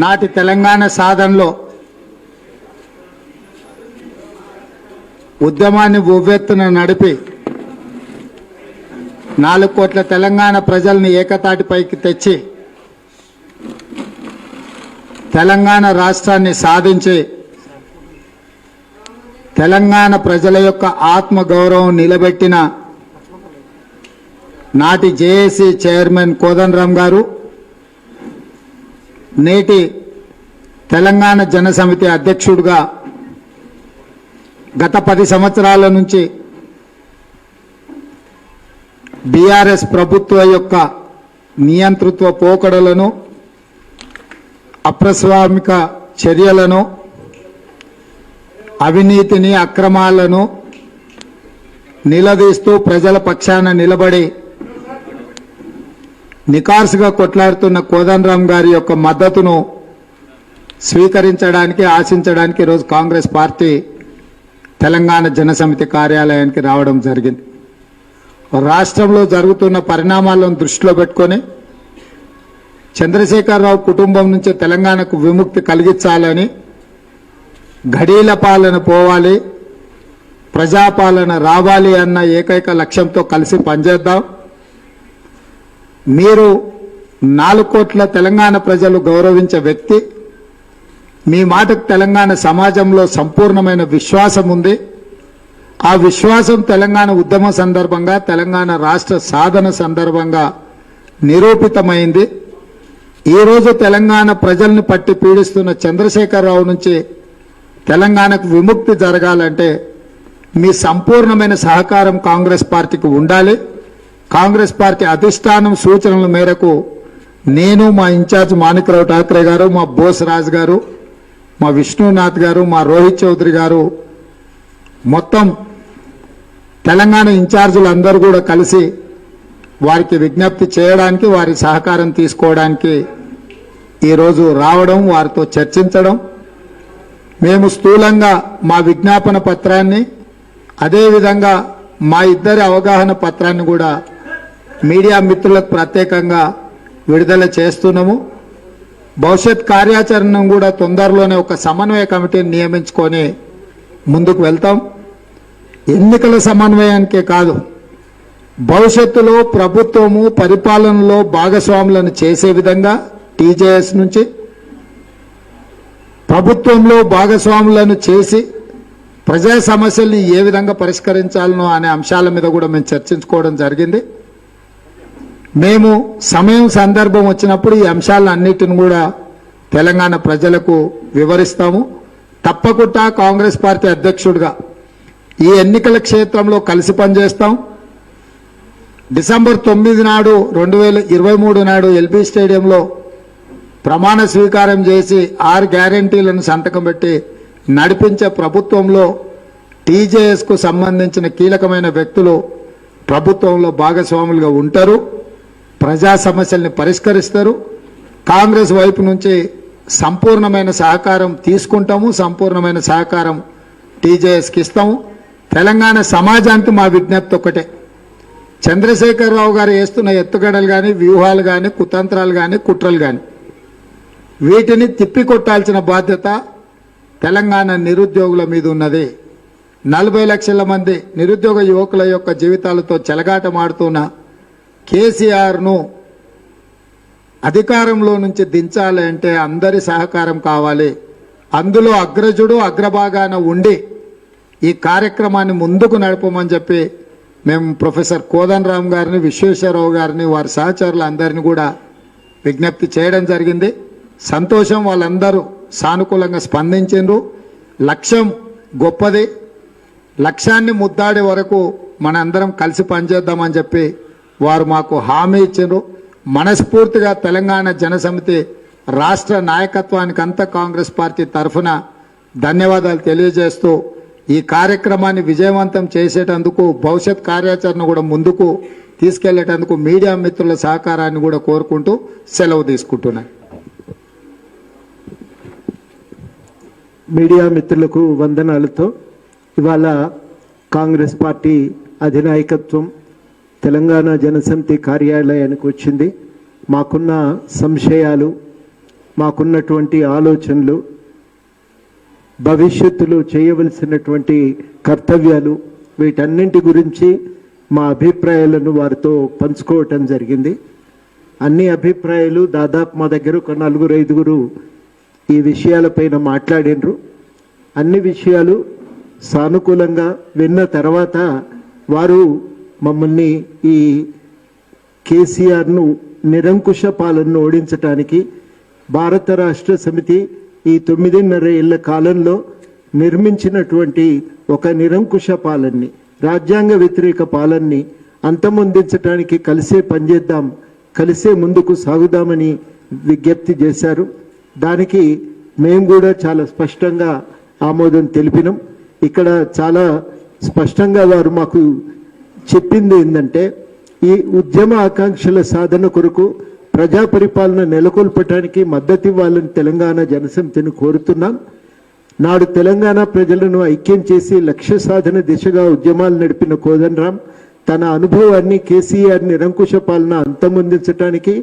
నాటి తెలంగాణ సాధనలో ఉద్యమాన్ని ఉవ్వెత్తున నడిపి 4 కోట్ల తెలంగాణ ప్రజల్ని ఏకతాటిపైకి తెచ్చి తెలంగాణ రాష్ట్రాన్ని సాధించి తెలంగాణ ప్రజల యొక్క ఆత్మ గౌరవం నిలబెట్టిన నాటి జేఏసీ చైర్మన్ కోదండరాం గారు, నేటి తెలంగాణ జనసమితి అధ్యక్షుడిగా గత 10 సంవత్సరాల నుంచి బీఆర్ఎస్ ప్రభుత్వ యొక్క నియంతృత్వ పోకడలను, అప్రస్వామిక చర్యలను, అవినీతిని, అక్రమాలను నిలదీస్తూ ప్రజల పక్షాన నిలబడి నికార్సుగా కొట్లాడుతున్న కోదండరాం గారి యొక్క మద్దతును స్వీకరించడానికి, ఆశించడానికి ఈరోజు కాంగ్రెస్ పార్టీ తెలంగాణ జనసమితి కార్యాలయానికి రావడం జరిగింది. రాష్ట్రంలో జరుగుతున్న పరిణామాలను దృష్టిలో పెట్టుకొని చంద్రశేఖరరావు కుటుంబం నుంచి తెలంగాణకు విముక్తి కలిగించాలని, ఘడీల పాలన పోవాలి, ప్రజాపాలన రావాలి అన్న ఏకైక లక్ష్యంతో కలిసి పనిచేద్దాం. మీరు 4 కోట్ల తెలంగాణ ప్రజలు గౌరవించే వ్యక్తి, మీ మాటకు తెలంగాణ సమాజంలో సంపూర్ణమైన విశ్వాసం ఉంది. ఆ విశ్వాసం తెలంగాణ ఉద్యమ సందర్భంగా, తెలంగాణ రాష్ట్ర సాధన సందర్భంగా నిరూపితమైంది. ఈరోజు తెలంగాణ ప్రజల్ని పట్టి పీడిస్తున్న చంద్రశేఖరరావు నుంచి తెలంగాణకు విముక్తి జరగాలంటే మీ సంపూర్ణమైన సహకారం కాంగ్రెస్ పార్టీకి ఉండాలి. కాంగ్రెస్ పార్టీ అధిష్టానం సూచనల మేరకు నేను, మా ఇన్ఛార్జ్ మాణిక్రావు ఠాక్రే గారు, మా బోస్ రాజ్ గారు, మా విష్ణునాథ్ గారు, మా రోహిత్ చౌదరి గారు, మొత్తం తెలంగాణ ఇన్ఛార్జీలు అందరూ కూడా కలిసి వారికి విజ్ఞప్తి చేయడానికి, వారి సహకారం తీసుకోవడానికి ఈరోజు రావడం, వారితో చర్చించడం. మేము స్థూలంగా మా విజ్ఞాపన పత్రాన్ని, అదేవిధంగా మా ఇద్దరి అవగాహన పత్రాన్ని కూడా మీడియా మిత్రులకు ప్రత్యేకంగా విడుదల చేస్తున్నాము. భవిష్యత్ కార్యాచరణను కూడా తొందరలోనే ఒక సమన్వయ కమిటీని నియమించుకొని ముందుకు వెళ్తాం. ఎన్నికల సమన్వయానికే కాదు, భవిష్యత్తులో ప్రభుత్వము పరిపాలనలో భాగస్వాములను చేసే విధంగా టీజేఎస్ నుంచి ప్రభుత్వంలో భాగస్వాములను చేసి ప్రజా సమస్యల్ని ఏ విధంగా పరిష్కరించాలనో అనే అంశాల మీద కూడా మేము చర్చించుకోవడం జరిగింది. మేము సమయం సందర్భం వచ్చినప్పుడు ఈ అంశాలన్నిటిని కూడా తెలంగాణ ప్రజలకు వివరిస్తాము. తప్పకుండా కాంగ్రెస్ పార్టీ అధ్యక్షుడిగా ఈ ఎన్నికల క్షేత్రంలో కలిసి పనిచేస్తాం. డిసెంబర్ 9 నాడు 2023 నాడు ఎల్బీ స్టేడియంలో ప్రమాణ స్వీకారం చేసి 6 గ్యారంటీలను సంతకం పెట్టి నడిపించే ప్రభుత్వంలో టీజేఎస్కు సంబంధించిన కీలకమైన వ్యక్తులు ప్రభుత్వంలో భాగస్వాములుగా ఉంటారు, ప్రజా సమస్యల్ని పరిష్కరిస్తారు. కాంగ్రెస్ వైపు నుంచి సంపూర్ణమైన సహకారం తీసుకుంటాము, సంపూర్ణమైన సహకారం టీజేఎస్కి ఇస్తాము. తెలంగాణ సమాజానికి మా విజ్ఞప్తి ఒకటే, చంద్రశేఖరరావు గారు వేస్తున్న ఎత్తుగడలు కానీ, వ్యూహాలు కానీ, కుతంత్రాలు కానీ, కుట్రలు కానీ వీటిని తిప్పికొట్టాల్సిన బాధ్యత తెలంగాణ నిరుద్యోగుల మీద ఉన్నది. 40 లక్షల మంది నిరుద్యోగ యువకుల యొక్క జీవితాలతో చెలగాటమాడుతున్న కేసీఆర్ను అధికారంలో నుంచి దించాలి అంటే అందరి సహకారం కావాలి. అందులో అగ్రజుడు అగ్రభాగాన ఉండి ఈ కార్యక్రమాన్ని ముందుకు నడపమని చెప్పి మేము ప్రొఫెసర్ కోదండరాం గారిని, విశ్వేశ్వరరావు గారిని, వారి సహచరులు అందరినీ కూడా విజ్ఞప్తి చేయడం జరిగింది. సంతోషం, వాళ్ళందరూ సానుకూలంగా స్పందించారు. లక్ష్యం గొప్పది, లక్ష్యాన్ని ముద్దాడే వరకు మనందరం కలిసి పనిచేద్దామని చెప్పి వారు మాకు హామీ ఇచ్చారు. మనస్ఫూర్తిగా తెలంగాణ జనసమితి రాష్ట్ర నాయకత్వానికి అంతా కాంగ్రెస్ పార్టీ తరఫున ధన్యవాదాలు తెలియజేస్తూ ఈ కార్యక్రమాన్ని విజయవంతం చేసేటందుకు, భవిష్యత్ కార్యాచరణ కూడా ముందుకు తీసుకెళ్లేటందుకు మీడియా మిత్రుల సహకారాన్ని కూడా కోరుకుంటూ సెలవు తీసుకుంటున్నాను. మీడియా మిత్రులకు వందనాలతో ఇవాళ కాంగ్రెస్ పార్టీ అధినాయకత్వం తెలంగాణ జనసమితి కార్యాలయానికి వచ్చింది. మాకున్న సంశయాలు, మాకున్నటువంటి ఆలోచనలు, భవిష్యత్తులో చేయవలసినటువంటి కర్తవ్యాలు, వీటన్నింటి గురించి మా అభిప్రాయాలను వారితో పంచుకోవటం జరిగింది. అన్ని అభిప్రాయాలు దాదాపు మా దగ్గర ఒక 4-5 ఈ విషయాలపైన మాట్లాడినరు. అన్ని విషయాలు సానుకూలంగా విన్న తర్వాత వారు మమ్మల్ని ఈ కేసీఆర్ను నిరంకుశ పాలనను ఓడించటానికి భారత రాష్ట్ర సమితి ఈ 9.5 ఏళ్ల కాలంలో నిర్మించినటువంటి ఒక నిరంకుశ పాలనని, రాజ్యాంగ వ్యతిరేక పాలనని అంతమొందించడానికి కలిసే పనిచేద్దాం, కలిసే ముందుకు సాగుదామని విజ్ఞప్తి చేశారు. దానికి మేము కూడా చాలా స్పష్టంగా ఆమోదం తెలిపినాం. ఇక్కడ చాలా స్పష్టంగా వారు మాకు చెప్పింది ఏంటంటే, ఈ ఉద్యమ ఆకాంక్షల సాధన కొరకు ప్రజా పరిపాలన నెలకొల్పటానికి మద్దతు ఇవ్వాలని తెలంగాణ జనసమితిని కోరుతున్నాం. నాడు తెలంగాణ ప్రజలను ఐక్యం చేసి లక్ష్య సాధన దిశగా ఉద్యమాలు నడిపిన కోదండరాం తన అనుభవాన్ని కేసీఆర్ నిరంకుశ పాలన అంతమొందించడానికి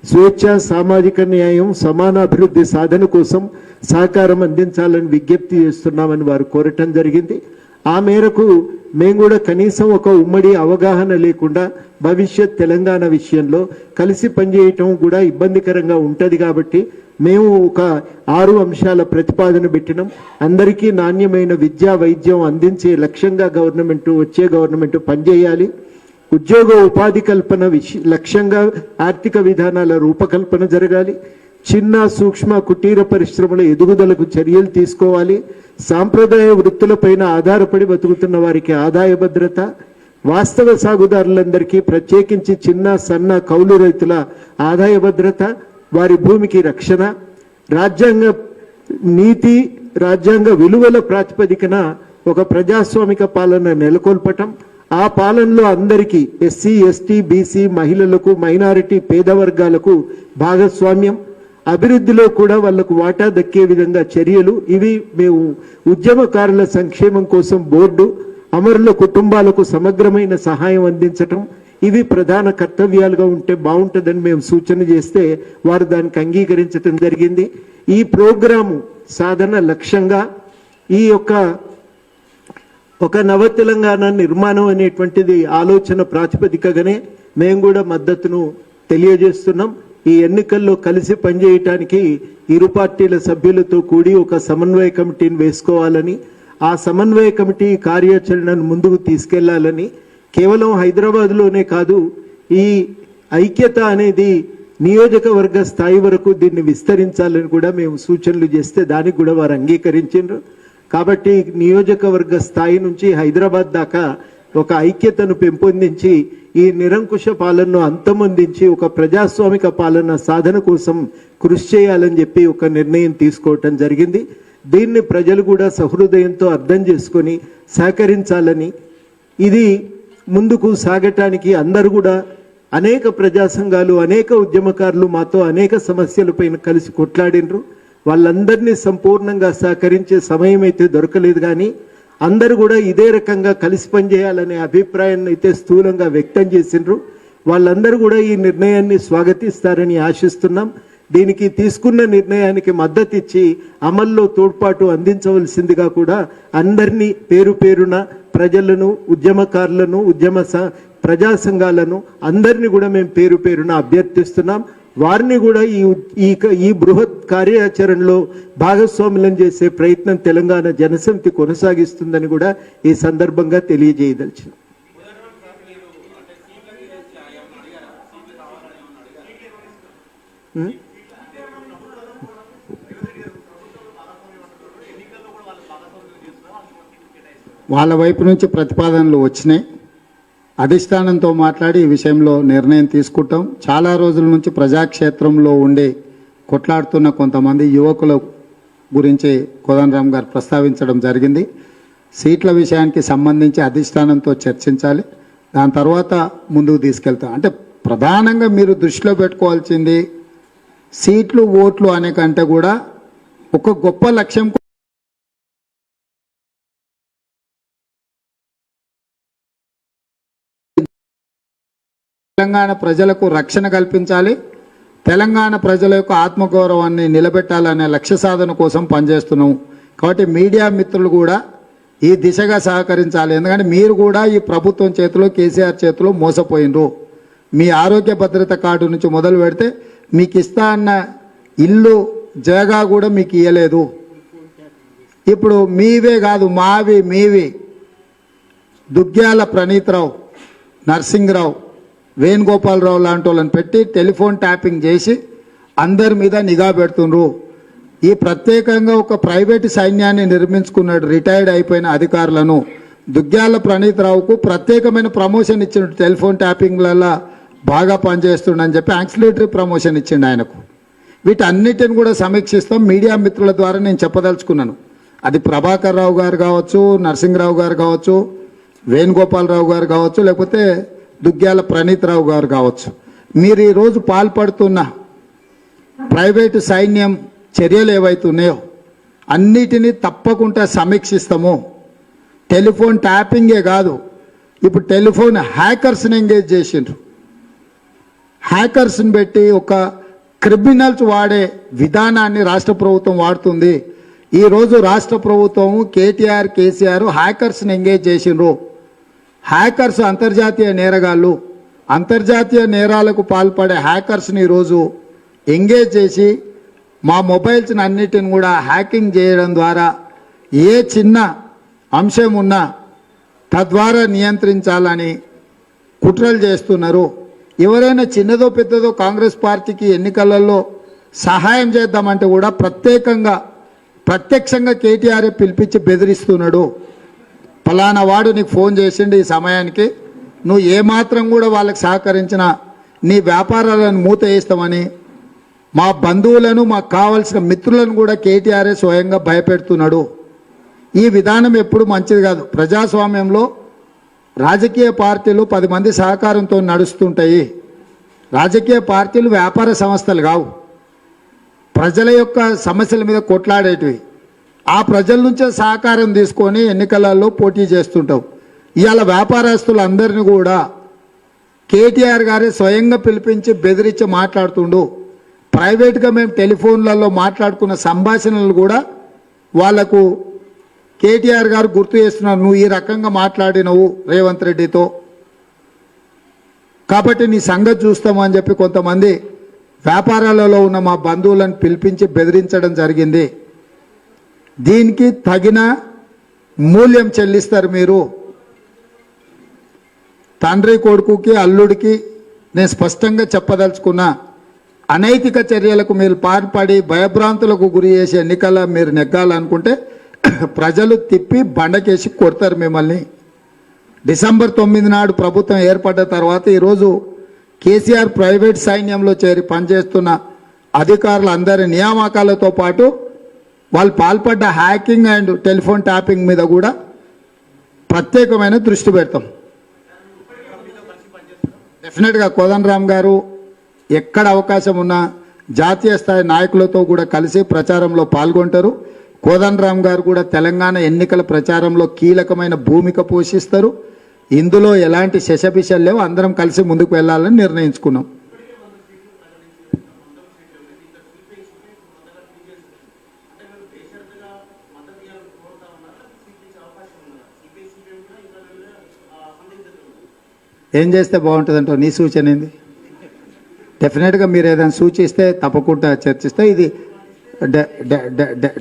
స్వేచ్ఛ, సామాజిక న్యాయం, సమాన అభివృద్ధి సాధన కోసం సహకారం అందించాలని విజ్ఞప్తి చేస్తున్నామని వారు కోరటం జరిగింది. ఆ మేరకు మేము కూడా కనీసం ఒక ఉమ్మడి అవగాహన లేకుండా భవిష్యత్ తెలంగాణ విషయంలో కలిసి పనిచేయటం కూడా ఇబ్బందికరంగా ఉంటుంది. కాబట్టి మేము ఒక 6 అంశాల ప్రతిపాదన పెట్టినాం. అందరికీ నాణ్యమైన విద్యా, వైద్యం అందించే లక్ష్యంగా వచ్చే గవర్నమెంట్ పనిచేయాలి. ఉద్యోగ ఉపాధి కల్పన లక్ష్యంగా ఆర్థిక విధానాల రూపకల్పన జరగాలి. చిన్న, సూక్ష్మ, కుటీర పరిశ్రమల ఎదుగుదలకు చర్యలు తీసుకోవాలి. సాంప్రదాయ వృత్తులపైన ఆధారపడి బతుకుతున్న వారికి ఆదాయ భద్రత, వాస్తవ సాగుదారులందరికీ ప్రత్యేకించి చిన్న, సన్న, కౌలు రైతుల ఆదాయ భద్రత, వారి భూమికి రక్షణ, రాజ్యాంగ నీతి, రాజ్యాంగ విలువల ప్రాతిపదికన ఒక ప్రజాస్వామిక పాలన నెలకొల్పటం. ఆ పాలనలో అందరికీ ఎస్సీ, ఎస్టీ, బీసీ, మహిళలకు, మైనారిటీ, పేద వర్గాలకు భాగస్వామ్యం, అభివృద్ధిలో కూడా వాళ్లకు వాటా దక్కే విధంగా చర్యలు. ఇవి మేము ఉద్యమకారుల సంక్షేమం కోసం బోర్డు, అమరుల కుటుంబాలకు సమగ్రమైన సహాయం అందించటం, ఇవి ప్రధాన కర్తవ్యాలుగా ఉంటే బాగుంటుందని మేము సూచన చేస్తే వారు దానికి అంగీకరించడం జరిగింది. ఈ ప్రోగ్రాము సాధన లక్ష్యంగా ఈ ఒక నవ తెలంగాణ నిర్మాణం అనేటువంటిది ఆలోచన ప్రాతిపదికగానే మేము కూడా మద్దతును తెలియజేస్తున్నాం. ఈ ఎన్నికల్లో కలిసి పనిచేయటానికి ఇరు పార్టీల సభ్యులతో కూడి ఒక సమన్వయ కమిటీని వేసుకోవాలని, ఆ సమన్వయ కమిటీ కార్యాచరణను ముందుకు తీసుకెళ్లాలని, కేవలం హైదరాబాద్లోనే కాదు ఈ ఐక్యత అనేది నియోజకవర్గ స్థాయి వరకు దీన్ని విస్తరించాలని కూడా మేము సూచనలు చేస్తే దానికి కూడా వారు అంగీకరించారు. కాబట్టి నియోజకవర్గ స్థాయి నుంచి హైదరాబాద్ దాకా ఒక ఐక్యతను పెంపొందించి ఈ నిరంకుశ పాలనను అంతమొందించి ఒక ప్రజాస్వామిక పాలన సాధన కోసం కృషి చేయాలని చెప్పి ఒక నిర్ణయం తీసుకోవటం జరిగింది. దీన్ని ప్రజలు కూడా సహృదయంతో అర్థం చేసుకొని సహకరించాలని, ఇది ముందుకు సాగటానికి అందరూ కూడా అనేక ప్రజా సంఘాలు, అనేక ఉద్యమకారులు మాతో అనేక సమస్యలపైన కలిసి కొట్లాడినరు. వాళ్ళందరినీ సంపూర్ణంగా సహకరించే సమయం అయితే దొరకలేదు. కానీ అందరూ కూడా ఇదే రకంగా కలిసి పనిచేయాలనే అభిప్రాయాన్ని అయితే స్థూలంగా వ్యక్తం చేసిండ్రు. వాళ్ళందరూ కూడా ఈ నిర్ణయాన్ని స్వాగతిస్తారని ఆశిస్తున్నాం. దీనికి తీసుకున్న నిర్ణయానికి మద్దతు ఇచ్చి అమల్లో తోడ్పాటు అందించవలసిందిగా కూడా అందరినీ పేరు పేరున ప్రజలను, ఉద్యమకారులను, ప్రజా సంఘాలను అందరినీ కూడా మేము పేరు పేరున అభ్యర్థిస్తున్నాం. వారిని కూడా ఈ బృహత్ కార్యాచరణలో భాగస్వాములను చేసే ప్రయత్నం తెలంగాణ జనసమితి కొనసాగిస్తుందని కూడా ఈ సందర్భంగా తెలియజేయదలిచిన. వాళ్ళ వైపు నుంచి ప్రతిపాదనలు వచ్చినాయి. అధిష్టానంతో మాట్లాడి ఈ విషయంలో నిర్ణయం తీసుకుంటాం. చాలా రోజుల నుంచి ప్రజాక్షేత్రంలో ఉండి కొట్లాడుతున్న కొంతమంది యువకుల గురించి కోదండరాం గారు ప్రస్తావించడం జరిగింది. సీట్ల విషయానికి సంబంధించి అధిష్టానంతో చర్చించాలి, దాని తర్వాత ముందుకు తీసుకెళ్తాం. అంటే ప్రధానంగా మీరు దృష్టిలో పెట్టుకోవాల్సింది సీట్లు, ఓట్లు అనే కంటే కూడా ఒక గొప్ప లక్ష్యం తెలంగాణ ప్రజలకు రక్షణ కల్పించాలి, తెలంగాణ ప్రజల యొక్క ఆత్మగౌరవాన్ని నిలబెట్టాలనే లక్ష్య సాధన కోసం పనిచేస్తున్నాం. కాబట్టి మీడియా మిత్రులు కూడా ఈ దిశగా సహకరించాలి. ఎందుకంటే మీరు కూడా ఈ ప్రభుత్వం చేతిలో, కేసీఆర్ చేతిలో మోసపోయినరు. మీ ఆరోగ్య భద్రత కార్డు నుంచి మొదలు పెడితే మీకు ఇస్తా అన్న ఇల్లు జగా కూడా మీకు ఇవ్వలేదు. ఇప్పుడు మీవే కాదు, మావి మీవి దుగ్గ్యాల ప్రణీత్రావు, నర్సింగ్రావు, వేణుగోపాలరావు లాంటి వాళ్ళని పెట్టి టెలిఫోన్ ట్యాపింగ్ చేసి అందరి మీద నిఘా పెడుతుండ్రు. ఈ ప్రత్యేకంగా ఒక ప్రైవేటు సైన్యాన్ని నిర్మించుకున్నాడు రిటైర్డ్ అయిపోయిన అధికారులను. దుగ్గ్యాల ప్రణీత్రావుకు ప్రత్యేకమైన ప్రమోషన్ ఇచ్చిండు, టెలిఫోన్ ట్యాపింగ్లలో బాగా పనిచేస్తుండని చెప్పి యాక్సిలేటరీ ప్రమోషన్ ఇచ్చిండు ఆయనకు. వీటన్నిటిని కూడా సమీక్షిస్తాం. మీడియా మిత్రుల ద్వారా నేను చెప్పదలుచుకున్నాను. అది ప్రభాకర్ రావు గారు కావచ్చు, నరసింహరావు గారు కావచ్చు, వేణుగోపాలరావు గారు కావచ్చు, లేకపోతే దుగ్గ్యాల ప్రణీత్రావు గారు కావచ్చు. మీరు ఈరోజు పాల్పడుతున్న ప్రైవేటు సైన్యం చర్యలు ఏవైతున్నాయో అన్నిటినీ తప్పకుండా సమీక్షిస్తాము. టెలిఫోన్ ట్యాపింగే కాదు, ఇప్పుడు టెలిఫోన్ హ్యాకర్స్ని ఎంగేజ్ చేసిండ్రు. హ్యాకర్స్ని పెట్టి ఒక క్రిమినల్స్ వాడే విధానాన్ని రాష్ట్ర ప్రభుత్వం వాడుతుంది. ఈరోజు రాష్ట్ర ప్రభుత్వం కేటీఆర్, కేసీఆర్ హ్యాకర్స్ని ఎంగేజ్ చేసిండ్రు. హ్యాకర్స్ అంతర్జాతీయ నేరగాళ్ళు. అంతర్జాతీయ నేరాలకు పాల్పడే హ్యాకర్స్ని ఈరోజు ఎంగేజ్ చేసి మా మొబైల్స్ని అన్నిటిని కూడా హ్యాకింగ్ చేయడం ద్వారా ఏ చిన్న అంశం ఉన్నా తద్వారా నియంత్రించాలని కుట్రలు చేస్తున్నారు. ఎవరైనా చిన్నదో పెద్దదో కాంగ్రెస్ పార్టీకి ఎన్నికలలో సహాయం చేద్దామంటే కూడా ప్రత్యక్షంగా కేటీఆర్ పిలిపించి బెదిరిస్తున్నాడు. ఫలానా వాడు నీకు ఫోన్ చేసిండు ఈ సమయానికి, నువ్వు ఏమాత్రం కూడా వాళ్ళకి సహకరించినా నీ వ్యాపారాలను మూత వేస్తామని మా బంధువులను, మాకు కావాల్సిన మిత్రులను కూడా కేటీఆర్ స్వయంగా భయపెడుతున్నాడు. ఈ విధానం ఎప్పుడు మంచిది కాదు. ప్రజాస్వామ్యంలో రాజకీయ పార్టీలు 10 మంది సహకారంతో నడుస్తుంటాయి. రాజకీయ పార్టీలు వ్యాపార సంస్థలు కావు, ప్రజల యొక్క సమస్యల మీద కొట్లాడేటివి. ఆ ప్రజల నుంచే సహకారం తీసుకొని ఎన్నికలలో పోటీ చేస్తుంటావు. ఇవాళ వ్యాపారస్తులందరినీ కూడా కేటీఆర్ గారే స్వయంగా పిలిపించి బెదిరించి మాట్లాడుతుండు. ప్రైవేట్గా మేము టెలిఫోన్లలో మాట్లాడుకున్న సంభాషణలు కూడా వాళ్లకు కేటీఆర్ గారు గుర్తు చేస్తున్నారు. నువ్వు ఈ రకంగా మాట్లాడినవు రేవంత్ రెడ్డితో, కాబట్టి నీ సంగతి చూస్తామని చెప్పి కొంతమంది వ్యాపారాలలో ఉన్న మా బంధువులను పిలిపించి బెదిరించడం జరిగింది. దీనికి తగిన మూల్యం చెల్లిస్తారు మీరు. తండ్రి కొడుకుకి, అల్లుడికి నేను స్పష్టంగా చెప్పదలుచుకున్నా, అనైతిక చర్యలకు మీరు పాల్పడి భయభ్రాంతులకు గురి చేసే ఎన్నికల మీరు నెగ్గాలనుకుంటే ప్రజలు తిప్పి బండకేసి కొడతారు మిమ్మల్ని. డిసెంబర్ 9 నాడు ప్రభుత్వం ఏర్పడ్డ తర్వాత ఈరోజు కేసీఆర్ ప్రైవేట్ సైన్యంలో చేరి పనిచేస్తున్న అధికారులందరి నియామకాలతో పాటు వాళ్ళు పాల్పడ్డ హ్యాకింగ్ అండ్ టెలిఫోన్ ట్యాపింగ్ మీద కూడా ప్రత్యేకమైన దృష్టి పెడతాం. డెఫినెట్గా కోదండరామ్ గారు ఎక్కడ అవకాశం ఉన్నా జాతీయ స్థాయి నాయకులతో కూడా కలిసి ప్రచారంలో పాల్గొంటారు. కోదండరామ్ గారు కూడా తెలంగాణ ఎన్నికల ప్రచారంలో కీలకమైన భూమిక పోషిస్తారు. ఇందులో ఎలాంటి శశభిషలు లేవు. అందరం కలిసి ముందుకు వెళ్ళాలని నిర్ణయించుకున్నాం. ఏం చేస్తే బాగుంటుందంటో నీ సూచన ఏంది? డెఫినెట్గా మీరు ఏదైనా సూచిస్తే తప్పకుండా చర్చిస్తే ఇది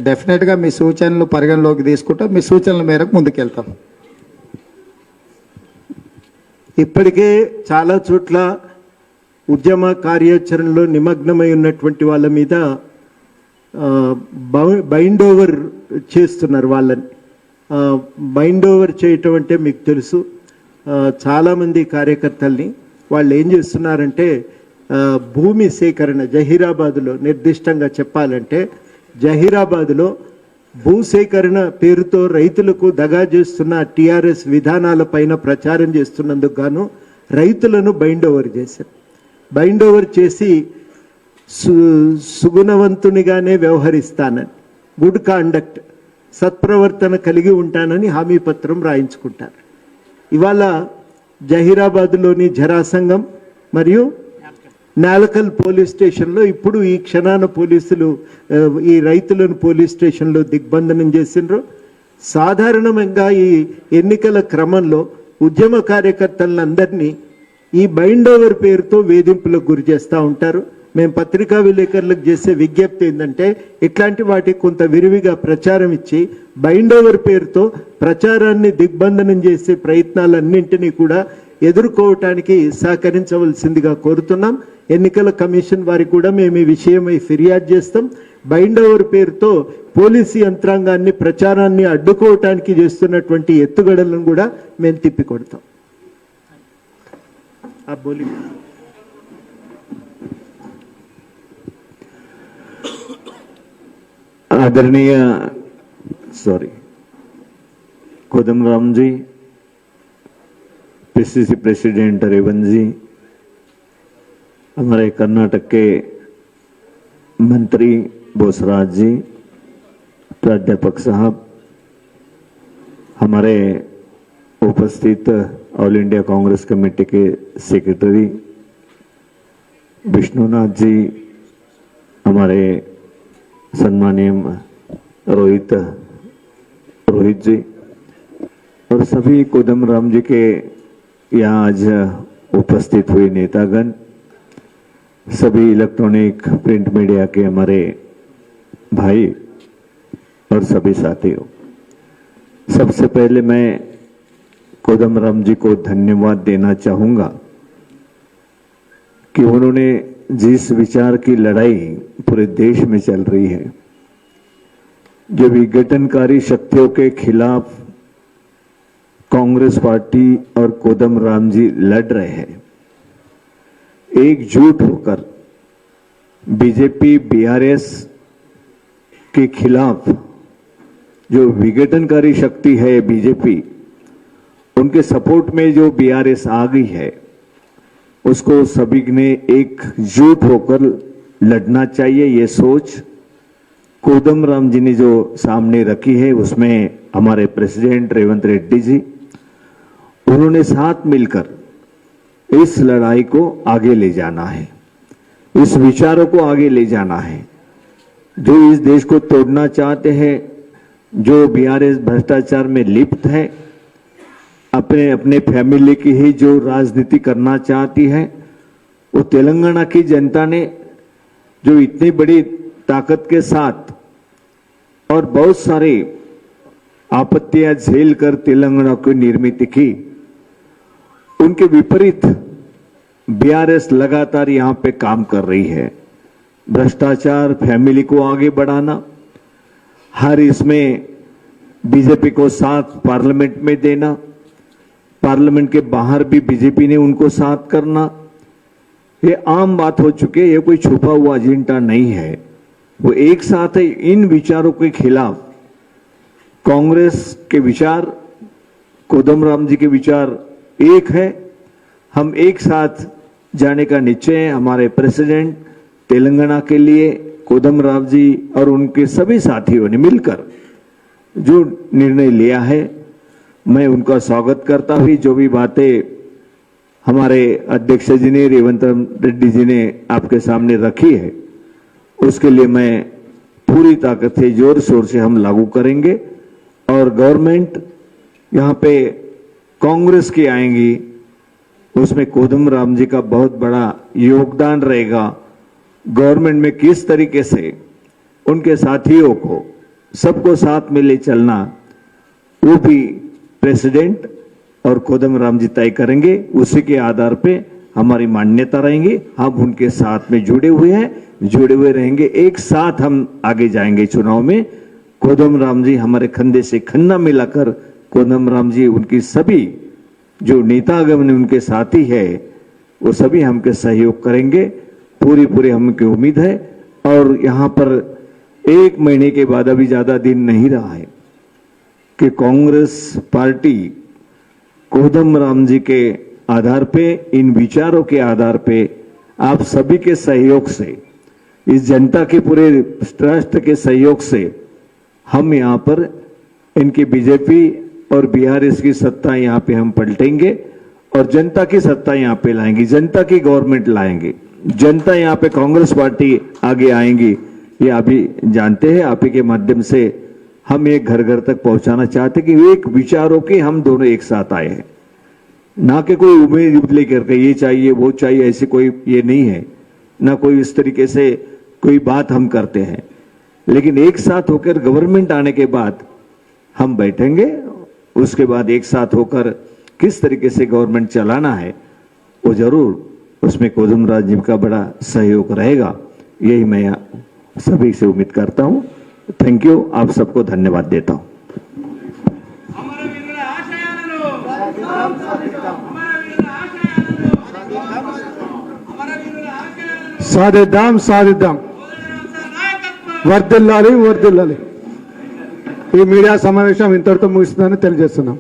డెఫినెట్గా మీ సూచనలు పరిగణలోకి తీసుకుంటాం. మీ సూచనల మేరకు ముందుకెళ్తాం. ఇప్పటికే చాలా చోట్ల ఉద్యమ కార్యాచరణలో నిమగ్నమై ఉన్నటువంటి వాళ్ళ మీద బైండ్ ఓవర్ చేస్తున్నారు. వాళ్ళని బైండ్ ఓవర్ చేయటం అంటే మీకు తెలుసు, చాలామంది కార్యకర్తల్ని వాళ్ళు ఏం చేస్తున్నారంటే భూమి సేకరణ జహీరాబాద్లో, నిర్దిష్టంగా చెప్పాలంటే జహీరాబాద్లో భూసేకరణ పేరుతో రైతులకు దగా చేస్తున్న టీఆర్ఎస్ విధానాలపైన ప్రచారం చేస్తున్నందుకు గాను రైతులను బైండ్ ఓవర్ చేశారు. బైండ్ ఓవర్ చేసి సుగుణవంతునిగానే వ్యవహరిస్తానని, గుడ్ కాండక్ట్, సత్ప్రవర్తన కలిగి ఉంటానని హామీ పత్రం రాయించుకుంటారు. ఇవాళ జహీరాబాద్లోని జరాసంగం మరియు నాలకల్ పోలీస్ స్టేషన్లో ఇప్పుడు ఈ క్షణాన పోలీసులు ఈ రైతులను పోలీస్ స్టేషన్లో దిగ్బంధనం చేసిండ్రు. సాధారణంగా ఈ ఎన్నికల క్రమంలో ఉద్యమ కార్యకర్తలందరినీ ఈ బైండ్ ఓవర్ పేరుతో వేధింపులకు గురి చేస్తూ ఉంటారు. మేము పత్రికా విలేకరులకు చేసే విజ్ఞప్తి ఏంటంటే ఇట్లాంటి వాటికి కొంత విరివిగా ప్రచారం ఇచ్చి బైండ్ ఓవర్ పేరుతో ప్రచారాన్ని దిగ్బంధనం చేసే ప్రయత్నాలన్నింటినీ కూడా ఎదుర్కోవటానికి సహకరించవలసిందిగా కోరుతున్నాం. ఎన్నికల కమిషన్ వారికి కూడా మేము ఈ విషయమై ఫిర్యాదు చేస్తాం. బైండ్ ఓవర్ పేరుతో పోలీసు యంత్రాంగాన్ని ప్రచారాన్ని అడ్డుకోవటానికి చేస్తున్నటువంటి ఎత్తుగడలను కూడా మేము తిప్పికొడతాం. आदरणीय कोदमराम जी, पीसीसी प्रेसिडेंट रेवंत जी, हमारे कर्नाटक के मंत्री बोसराज जी, प्राध्यापक साहब, हमारे उपस्थित ऑल इंडिया कांग्रेस कमेटी के सेक्रेटरी विष्णुनाथ जी, हमारे सम्मानीय रोहित जी और सभी कोदमराम जी के यहाँ आज उपस्थित हुए नेतागण, सभी इलेक्ट्रॉनिक प्रिंट मीडिया के हमारे भाई और सभी साथियों, सबसे पहले मैं कोदमराम जी को धन्यवाद देना चाहूंगा कि उन्होंने जिस विचार की लड़ाई पूरे देश में चल रही है, जो विघटनकारी शक्तियों के खिलाफ कांग्रेस पार्टी और कोदमराम जी लड़ रहे हैं, एकजुट होकर बीजेपी बीआरएस के खिलाफ जो विघटनकारी शक्ति है बीजेपी, उनके सपोर्ट में जो बीआरएस आ गई है, उसको सभी ने एकजुट होकर लड़ना चाहिए। ये सोच कोदमराम जी ने जो सामने रखी है, उसमें हमारे प्रेसिडेंट रेवंत रेड्डी जी, उन्होंने साथ मिलकर इस लड़ाई को आगे ले जाना है, इस विचारों को आगे ले जाना है। जो इस देश को तोड़ना चाहते हैं, जो बीआरएस भ्रष्टाचार में लिप्त है, अपने अपने फैमिली की ही जो राजनीति करना चाहती है, वो तेलंगाना की जनता ने जो इतनी बड़ी ताकत के साथ और बहुत सारी आपत्तियां झेल कर तेलंगाना की निर्मित की, उनके विपरीत बीआरएस लगातार यहां पे काम कर रही है। भ्रष्टाचार, फैमिली को आगे बढ़ाना, हर इसमें बीजेपी को साथ पार्लियामेंट में देना, पार्लियामेंट के बाहर भी बीजेपी ने उनको साथ करना, ये आम बात हो चुकी है। ये कोई छुपा हुआ एजेंडा नहीं है, वो एक साथ है। इन विचारों के खिलाफ कांग्रेस के विचार, कोदमराम जी के विचार एक है। हम एक साथ जाने का निश्चय है। हमारे प्रेसिडेंट तेलंगाना के लिए कोदमराम जी और उनके सभी साथियों ने मिलकर जो निर्णय लिया है, मैं उनका स्वागत करता हुई जो भी बातें हमारे अध्यक्ष जी ने, रेवंत रेड्डी जी ने आपके सामने रखी है, उसके लिए मैं पूरी ताकत से, जोर शोर से हम लागू करेंगे। और गवर्नमेंट यहाँ पे कांग्रेस की आएंगी, उसमें कोदमराम जी का बहुत बड़ा योगदान रहेगा। गवर्नमेंट में किस तरीके से उनके साथियों को सबको साथ में ले चलना, वो भी प्रेसिडेंट और कोदमराम जी तय करेंगे। उसी के आधार पे हमारी मान्यता रहेंगी। हम उनके साथ में जुड़े हुए हैं, जुड़े हुए रहेंगे। एक साथ हम आगे जाएंगे चुनाव में। कोदमराम जी हमारे कंधे से कंधा मिलाकर, कोदमराम जी उनकी सभी जो नेतागण उनके साथी है, वो सभी हमके सहयोग करेंगे। पूरी हमको उम्मीद है। और यहाँ पर 1 महीने के बाद, अभी ज्यादा दिन नहीं रहा है, कि कांग्रेस पार्टी कोदमराम जी के आधार पे, इन विचारों के आधार पे, आप सभी के सहयोग से, इस जनता के पूरे राष्ट्र के सहयोग से हम यहाँ पर इनकी बीजेपी और बीआरएस की सत्ता यहाँ पे हम पलटेंगे और जनता की सत्ता यहाँ पे लाएंगे, जनता की गवर्नमेंट लाएंगे। जनता यहाँ पे कांग्रेस पार्टी आगे आएंगी, ये अभी जानते हैं। आप ही के माध्यम से हम एक घर घर तक पहुंचाना चाहते कि एक विचारों के हम दोनों एक साथ आए हैं, ना कि कोई उम्मीद लेकर के ये चाहिए वो चाहिए, ऐसी कोई ये नहीं है, ना कोई इस तरीके से कोई बात हम करते हैं। लेकिन एक साथ होकर गवर्नमेंट आने के बाद हम बैठेंगे, उसके बाद एक साथ होकर किस तरीके से गवर्नमेंट चलाना है वो जरूर उसमें कोदमराज जी का बड़ा सहयोग रहेगा, यही मैं सभी से उम्मीद करता हूं। थैंक यू, आप सबको धन्यवाद देता हूं। సాధిద్దాం సాధిద్దాం వర్ధిల్లాలి వర్ధిల్లాలి. ఈ మీడియా సమావేశం ఇంతటితో ముగిస్తుందని తెలియజేస్తున్నాం.